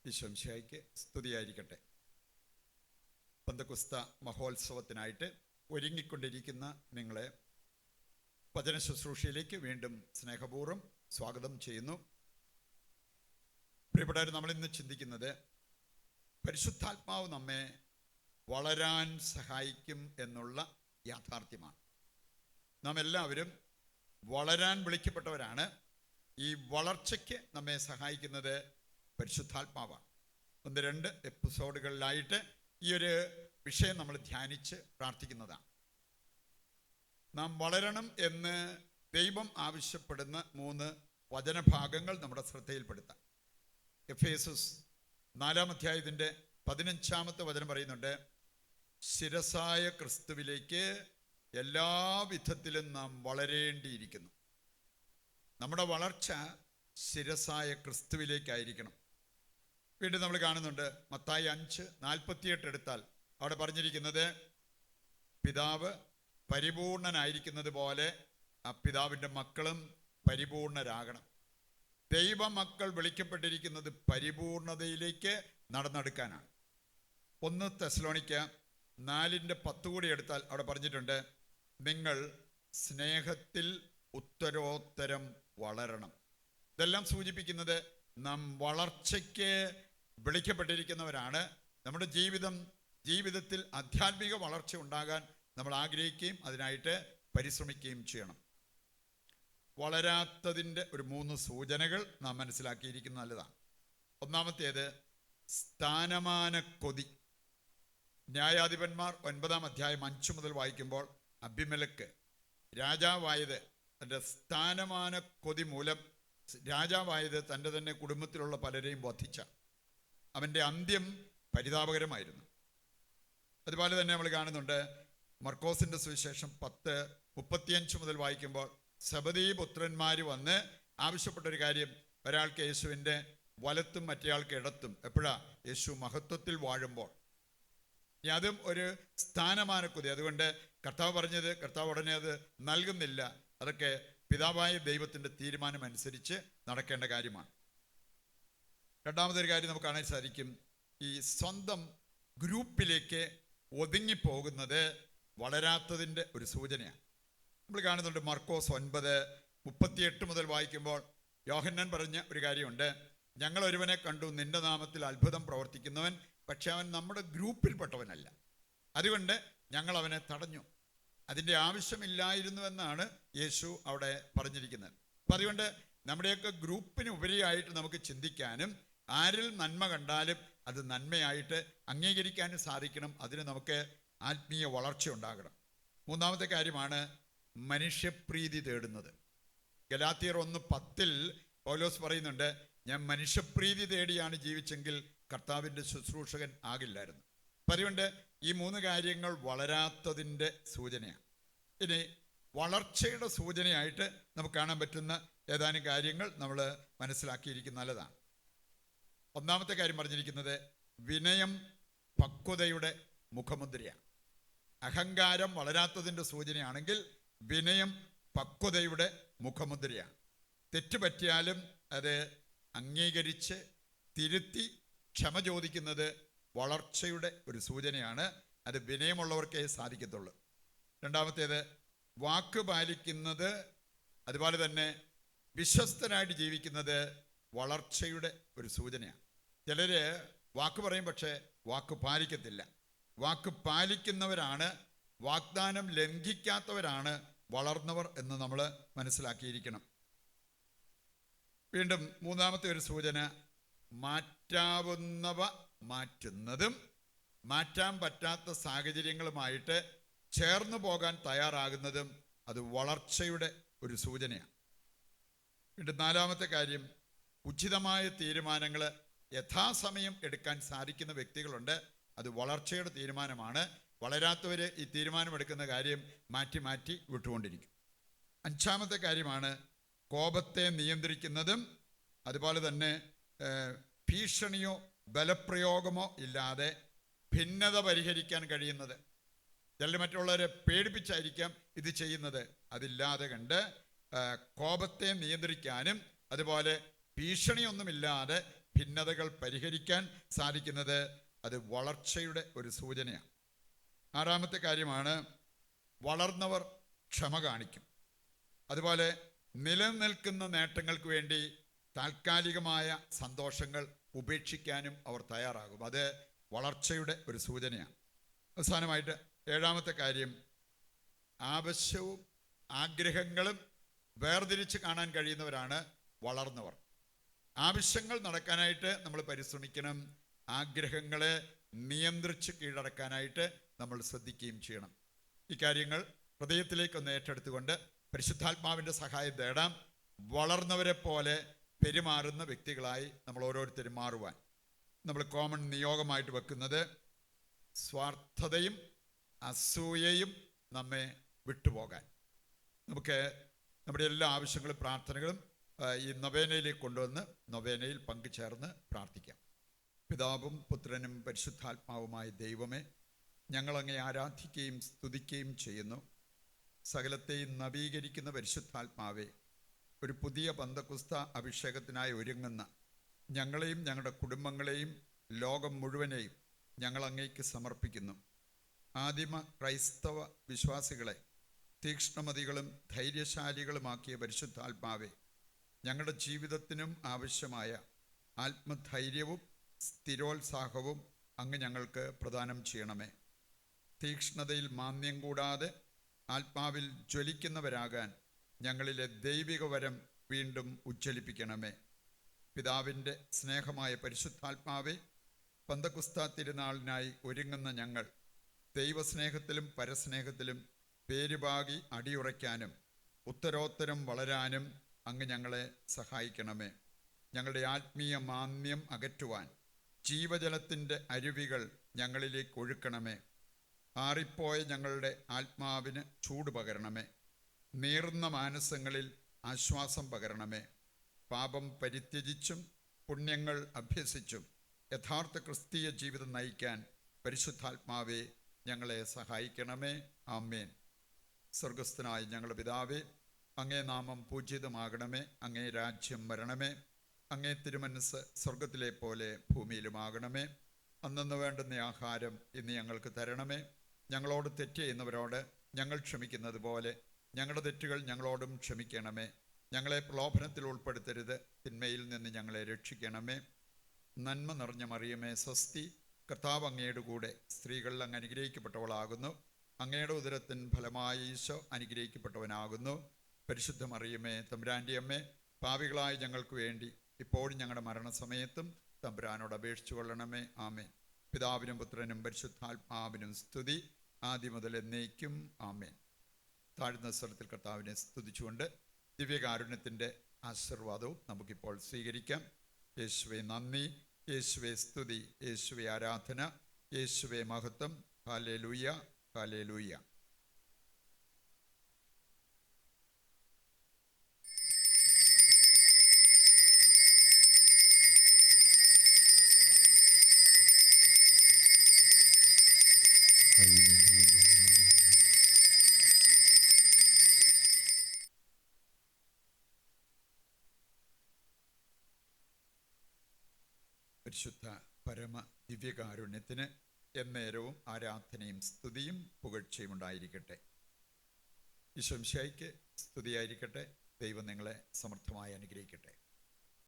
ഈശോമിശിഹായ്ക്ക് സ്തുതിയായിരിക്കട്ടെ. പെന്തക്കോസ്ത മഹോത്സവത്തിനായിട്ട് ഒരുങ്ങിക്കൊണ്ടിരിക്കുന്ന നിങ്ങളെ വചന ശുശ്രൂഷയിലേക്ക് വീണ്ടും സ്നേഹപൂർവ്വം സ്വാഗതം ചെയ്യുന്നു. പ്രിയപ്പെട്ടവർ, നമ്മളിന്ന് ചിന്തിക്കുന്നത് പരിശുദ്ധാത്മാവ് നമ്മെ വളരാൻ സഹായിക്കും എന്നുള്ള യാഥാർത്ഥ്യമാണ്. നാം എല്ലാവരും വളരാൻ വിളിക്കപ്പെട്ടവരാണ്. ഈ വളർച്ചയ്ക്ക് നമ്മെ സഹായിക്കുന്നത് പരിശുദ്ധാത്മാവാണ്. 1-2 എപ്പിസോഡുകളിലായിട്ട് ഈ ഒരു വിഷയം നമ്മൾ ധ്യാനിച്ച് പ്രാർത്ഥിക്കുന്നതാണ്. നാം വളരണം എന്ന് ദൈവം ആവശ്യപ്പെടുന്ന 3 വചനഭാഗങ്ങൾ നമ്മുടെ ശ്രദ്ധയിൽപ്പെടുത്താം. എഫേസസ് 4-ാം അധ്യായത്തിൻ്റെ 15-ാമത്തെ വചനം പറയുന്നുണ്ട്, ശിരസായ ക്രിസ്തുവിലേക്ക് എല്ലാ വിധത്തിലും നാം വളരേണ്ടിയിരിക്കുന്നു. നമ്മുടെ വളർച്ച ശിരസായ ക്രിസ്തുവിലേക്കായിരിക്കണം. വീണ്ടും നമ്മൾ കാണുന്നുണ്ട് മത്തായി 5:48 എടുത്താൽ അവിടെ പറഞ്ഞിരിക്കുന്നത്, പിതാവ് പരിപൂർണനായിരിക്കുന്നത് പോലെ ആ പിതാവിൻ്റെ മക്കളും പരിപൂർണരാകണം. ദൈവമക്കൾ വിളിക്കപ്പെട്ടിരിക്കുന്നത് പരിപൂർണതയിലേക്ക് നടന്നെടുക്കാനാണ്. 1 തെസ്സലോനിക്ക 4:10 കൂടി എടുത്താൽ അവിടെ പറഞ്ഞിട്ടുണ്ട്, നിങ്ങൾ സ്നേഹത്തിൽ ഉത്തരോത്തരം വളരണം. ഇതെല്ലാം സൂചിപ്പിക്കുന്നത് നാം വളർച്ചയ്ക്ക് വിളിക്കപ്പെട്ടിരിക്കുന്നവരാണ്. നമ്മുടെ ജീവിതത്തിൽ ആധ്യാത്മിക വളർച്ച ഉണ്ടാകാൻ നമ്മൾ ആഗ്രഹിക്കുകയും അതിനായിട്ട് പരിശ്രമിക്കുകയും ചെയ്യണം. വളരാത്തതിൻ്റെ ഒരു 3 സൂചനകൾ നാം മനസ്സിലാക്കിയിരിക്കുന്നത് നല്ലതാണ്. ഒന്നാമത്തേത് സ്ഥാനമാന കൊതി. ന്യായാധിപന്മാർ 9-ാം അധ്യായം 5 മുതൽ വായിക്കുമ്പോൾ, അബിമേലെക്ക് രാജാവായത് തൻ്റെ സ്ഥാനമാന കൊതി മൂലം രാജാവായത് തൻ്റെ തന്നെ കുടുംബത്തിലുള്ള പലരെയും വധിച്ച അവൻ്റെ അന്ത്യം പരിതാപകരമായിരുന്നു. അതുപോലെ തന്നെ നമ്മൾ കാണുന്നുണ്ട് മർക്കോസിൻ്റെ സുവിശേഷം 10:35 മുതൽ വായിക്കുമ്പോൾ, സബദീ പുത്രന്മാർ വന്ന് ആവശ്യപ്പെട്ടൊരു കാര്യം, ഒരാൾക്ക് യേശുവിൻ്റെ വലത്തും മറ്റേയാൾക്ക് ഇടത്തും. എപ്പോഴാ? യേശു മഹത്വത്തിൽ വാഴുമ്പോൾ. ഇനി അതും ഒരു സ്ഥാനമാനക്കൊതി. അതുകൊണ്ട് കർത്താവ് പറഞ്ഞത് കർത്താവ് ഉടനെ അത് നൽകുന്നില്ല. അതൊക്കെ പിതാവായ ദൈവത്തിൻ്റെ തീരുമാനമനുസരിച്ച് നടക്കേണ്ട കാര്യമാണ്. രണ്ടാമതൊരു കാര്യം നമുക്ക് കാണാൻ സാധിക്കും, ഈ സ്വന്തം ഗ്രൂപ്പിലേക്ക് ഒതുങ്ങിപ്പോകുന്നത് വളരാത്തതിൻ്റെ ഒരു സൂചനയാണ്. നമ്മൾ കാണുന്നുണ്ട് മർക്കോസ് 9:38 മുതൽ വായിക്കുമ്പോൾ, യോഹന്നാൻ പറഞ്ഞ ഒരു കാര്യമുണ്ട്, ഞങ്ങൾ ഒരുവനെ കണ്ടു, നിന്റെ നാമത്തിൽ അത്ഭുതം പ്രവർത്തിക്കുന്നവൻ, പക്ഷെ അവൻ നമ്മുടെ ഗ്രൂപ്പിൽപ്പെട്ടവനല്ല, അതുകൊണ്ട് ഞങ്ങൾ അവനെ തടഞ്ഞു. അതിൻ്റെ ആവശ്യമില്ലായിരുന്നുവെന്നാണ് യേശു അവിടെ പറഞ്ഞിരിക്കുന്നത്. അപ്പം അതുകൊണ്ട് നമ്മുടെയൊക്കെ ഗ്രൂപ്പിന് ഉപരിയായിട്ട് നമുക്ക് ചിന്തിക്കാനും ആരിൽ നന്മ കണ്ടാലും അത് നന്മയായിട്ട് അംഗീകരിക്കാനും സാധിക്കണം. അതിന് നമുക്ക് ആത്മീയ വളർച്ച ഉണ്ടാകണം. മൂന്നാമത്തെ കാര്യമാണ് മനുഷ്യപ്രീതി തേടുന്നത്. ഗലാത്യർ 1:10 പൗലോസ് പറയുന്നുണ്ട്, ഞാൻ മനുഷ്യപ്രീതി തേടിയാണ് ജീവിച്ചെങ്കിൽ കർത്താവിൻ്റെ ശുശ്രൂഷകൻ ആകില്ലായിരുന്നു. അപ്പം അതുകൊണ്ട് ഈ 3 കാര്യങ്ങൾ വളരാത്തതിൻ്റെ സൂചനയാണ്. ഇനി വളർച്ചയുടെ സൂചനയായിട്ട് നമുക്ക് കാണാൻ പറ്റുന്ന ഏതാനും കാര്യങ്ങൾ നമ്മൾ മനസ്സിലാക്കിയിരിക്കുന്ന നല്ലതാണ്. ഒന്നാമത്തെ കാര്യം പറഞ്ഞിരിക്കുന്നത്, വിനയം പക്വതയുടെ മുഖമുദ്രയാണ്. അഹങ്കാരം വളരാത്തതിൻ്റെ സൂചനയാണെങ്കിൽ വിനയം പക്വതയുടെ മുഖമുദ്രയാണ്. തെറ്റുപറ്റിയാലും അത് അംഗീകരിച്ച് തിരുത്തി ക്ഷമ ചോദിക്കുന്നത് വളർച്ചയുടെ ഒരു സൂചനയാണ്. അത് വിനയമുള്ളവർക്കേ സാധിക്കത്തുള്ളൂ. രണ്ടാമത്തേത് വാക്ക് പാലിക്കുന്നത്, അതുപോലെ തന്നെ വിശ്വസ്തനായിട്ട് ജീവിക്കുന്നത് വളർച്ചയുടെ ഒരു സൂചനയാണ്. ചിലർ വാക്ക് പറയും, പക്ഷേ വാക്ക് പാലിക്കത്തില്ല. വാക്ക് പാലിക്കുന്നവരാണ്, വാഗ്ദാനം ലംഘിക്കാത്തവരാണ് വളർന്നവർ എന്ന് നമ്മൾ മനസ്സിലാക്കിയിരിക്കണം. വീണ്ടും മൂന്നാമത്തെ ഒരു സൂചന, മാറ്റാവുന്നവ മാറ്റുന്നതും മാറ്റാൻ പറ്റാത്ത സാഹചര്യങ്ങളുമായിട്ട് ചേർന്നു പോകാൻ തയ്യാറാകുന്നതും അത് വളർച്ചയുടെ ഒരു സൂചനയാണ്. വീണ്ടും നാലാമത്തെ കാര്യം, ഉചിതമായ തീരുമാനങ്ങൾ യഥാസമയം എടുക്കാൻ സാധിക്കുന്ന വ്യക്തികളുണ്ട്. അത് വളർച്ചയുടെ തീരുമാനമാണ്. വളരാത്തവർ ഈ തീരുമാനമെടുക്കുന്ന കാര്യം മാറ്റി മാറ്റി വിട്ടുകൊണ്ടിരിക്കും. അഞ്ചാമത്തെ കാര്യമാണ് കോപത്തെ നിയന്ത്രിക്കുന്നതും അതുപോലെ തന്നെ ഭീഷണിയോ ബലപ്രയോഗമോ ഇല്ലാതെ ഭിന്നത പരിഹരിക്കാൻ കഴിയുന്നത്. ചിലർ മറ്റുള്ളവരെ പേടിപ്പിച്ചായിരിക്കാം ഇത് ചെയ്യുന്നത്. അതില്ലാതെ കണ്ട് കോപത്തെ നിയന്ത്രിക്കാനും അതുപോലെ ഭീഷണിയൊന്നുമില്ലാതെ ഭിന്നതകൾ പരിഹരിക്കാൻ സാധിക്കുന്നത് അത് വളർച്ചയുടെ ഒരു സൂചനയാണ്. ആറാമത്തെ കാര്യമാണ്, വളർന്നവർ ക്ഷമ കാണിക്കും. അതുപോലെ നിലനിൽക്കുന്ന നേട്ടങ്ങൾക്ക് വേണ്ടി താൽക്കാലികമായ സന്തോഷങ്ങൾ ഉപേക്ഷിക്കാനും അവർ തയ്യാറാകും. അത് വളർച്ചയുടെ ഒരു സൂചനയാണ്. അവസാനമായിട്ട് ഏഴാമത്തെ കാര്യം, ആവശ്യവും ആഗ്രഹങ്ങളും വേർതിരിച്ച് കാണാൻ കഴിയുന്നവരാണ് വളർന്നവർ. ആവശ്യങ്ങൾ നടക്കാനായിട്ട് നമ്മൾ പരിശ്രമിക്കണം, ആഗ്രഹങ്ങളെ നിയന്ത്രിച്ച് കീഴടക്കാനായിട്ട് നമ്മൾ ശ്രദ്ധിക്കുകയും ചെയ്യണം. ഈ കാര്യങ്ങൾ ഹൃദയത്തിലേക്കൊന്ന് ഏറ്റെടുത്തുകൊണ്ട് പരിശുദ്ധാത്മാവിൻ്റെ സഹായം തേടാം. വളർന്നവരെ പോലെ പെരുമാറുന്ന വ്യക്തികളായി നമ്മൾ ഓരോരുത്തരും മാറുവാൻ നമ്മൾ കോമൺ നിയോഗമായിട്ട് വെക്കുന്നത് സ്വാർത്ഥതയും അസൂയയും നമ്മെ വിട്ടുപോകാൻ. നമുക്ക് നമ്മുടെ എല്ലാ ആവശ്യങ്ങളും പ്രാർത്ഥനകളും ഈ നൊവേനയിലേക്ക് കൊണ്ടുവന്ന് നൊവേനയിൽ പങ്കുചേർന്ന് പ്രാർത്ഥിക്കാം. പിതാവും പുത്രനും പരിശുദ്ധാത്മാവുമായ ദൈവമേ, ഞങ്ങളങ്ങേ ആരാധിക്കുകയും സ്തുതിക്കുകയും ചെയ്യുന്നു. സകലത്തെയും നവീകരിക്കുന്ന പരിശുദ്ധാത്മാവേ, ഒരു പുതിയ പന്തക്കുസ്ത അഭിഷേകത്തിനായി ഒരുങ്ങുന്ന ഞങ്ങളെയും ഞങ്ങളുടെ കുടുംബങ്ങളെയും ലോകം മുഴുവനെയും ഞങ്ങൾ അങ്ങേക്ക് സമർപ്പിക്കുന്നു. ആദിമ ക്രൈസ്തവ വിശ്വാസികളെ തീക്ഷ്ണമതികളും ധൈര്യശാലികളുമാക്കിയ പരിശുദ്ധാത്മാവേ, ഞങ്ങളുടെ ജീവിതത്തിനും ആവശ്യമായ ആത്മധൈര്യവും സ്ഥിരോത്സാഹവും അങ്ങ് ഞങ്ങൾക്ക് പ്രദാനം ചെയ്യണമേ. തീക്ഷ്ണതയിൽ മാന്ദ്യം കൂടാതെ ആത്മാവിൽ ജ്വലിക്കുന്നവരാകാൻ ഞങ്ങളിലെ ദൈവിക വരം വീണ്ടും ഉജ്ജ്വലിപ്പിക്കണമേ. പിതാവിൻ്റെ സ്നേഹമായ പരിശുദ്ധാത്മാവേ, പന്തക്കുസ്ത തിരുനാളിനായി ഒരുങ്ങുന്ന ഞങ്ങൾ ദൈവസ്നേഹത്തിലും പരസ്നേഹത്തിലും പേരുപാകി അടിയുറയ്ക്കാനും ഉത്തരോത്തരം വളരാനും അങ്ങ് ഞങ്ങളെ സഹായിക്കണമേ. ഞങ്ങളുടെ ആത്മീയ മാന്ദ്യം അകറ്റുവാൻ ജീവജലത്തിൻ്റെ അരുവികൾ ഞങ്ങളിലേക്ക് ഒഴുക്കണമേ. ആറിപ്പോയ ഞങ്ങളുടെ ആത്മാവിന് ചൂട് പകരണമേ. നീർന്ന മാനസങ്ങളിൽ ആശ്വാസം പകരണമേ. പാപം പരിത്യജിച്ചും പുണ്യങ്ങൾ അഭ്യസിച്ചും യഥാർത്ഥ ക്രിസ്തീയ ജീവിതം നയിക്കാൻ പരിശുദ്ധാത്മാവേ ഞങ്ങളെ സഹായിക്കണമേ. ആമേൻ. സ്വർഗസ്ഥനായ ഞങ്ങളുടെ പിതാവേ, അങ്ങേ നാമം പൂജിതമാകണമേ. അങ്ങേ രാജ്യം വരണമേ. അങ്ങേ തിരുമനസ്സ് സ്വർഗത്തിലെ പോലെ ഭൂമിയിലുമാകണമേ. അന്നന്ന് വേണ്ടുന്ന ആഹാരം ഇന്ന് ഞങ്ങൾക്ക് തരണമേ. ഞങ്ങളോട് തെറ്റ് ചെയ്യുന്നവരോട് ഞങ്ങൾ ക്ഷമിക്കുന്നത് പോലെ ഞങ്ങളുടെ തെറ്റുകൾ ഞങ്ങളോടും ക്ഷമിക്കണമേ. ഞങ്ങളെ പ്രലോഭനത്തിൽ ഉൾപ്പെടുത്തരുത്, തിന്മയിൽ നിന്ന് ഞങ്ങളെ രക്ഷിക്കണമേ. നന്മ നിറഞ്ഞ മറിയമേ സ്വസ്തി, കർത്താവ് അങ്ങയുടെ കൂടെ സ്ത്രീകളിൽ അങ്ങ് അനുഗ്രഹിക്കപ്പെട്ടവളാകുന്നു. അങ്ങയുടെ ഉദരത്തിൻ ഫലമായ ഈശോ അനുഗ്രഹിക്കപ്പെട്ടവനാകുന്നു. പരിശുദ്ധ മറിയമേ തമ്പുരാൻ്റെ അമ്മേ, പാപികളായ ഞങ്ങൾക്ക് വേണ്ടി ഇപ്പോഴും ഞങ്ങളുടെ മരണസമയത്തും തമ്പുരാനോട് അപേക്ഷിച്ചു കൊള്ളണമേ. ആമേൻ. പിതാവിനും പുത്രനും പരിശുദ്ധാത്മാവിനും സ്തുതി, ആദ്യം മുതൽ എന്നേക്കും. ആമേൻ. താഴ്ന്ന സ്വരത്തിൽ കർത്താവിനെ സ്തുതിച്ചുകൊണ്ട് ദിവ്യകാരുണ്യത്തിൻ്റെ ആശീർവാദവും നമുക്കിപ്പോൾ സ്വീകരിക്കാം. യേശുവേ നന്ദി, യേശുവേ സ്തുതി, യേശുവേ ആരാധന, യേശുവേ മഹത്വം. Hallelujah, hallelujah. പരിശുദ്ധ പരമ ദിവ്യകാരുണ്യത്തിന് എന്നേരവും ആരാധനയും സ്തുതിയും പുകഴ്ചയും ഉണ്ടായിരിക്കട്ടെ. ഈശോ മിശിഹായ്ക്ക് സ്തുതിയായിരിക്കട്ടെ. ദൈവം നിങ്ങളെ സമർത്ഥമായി അനുഗ്രഹിക്കട്ടെ.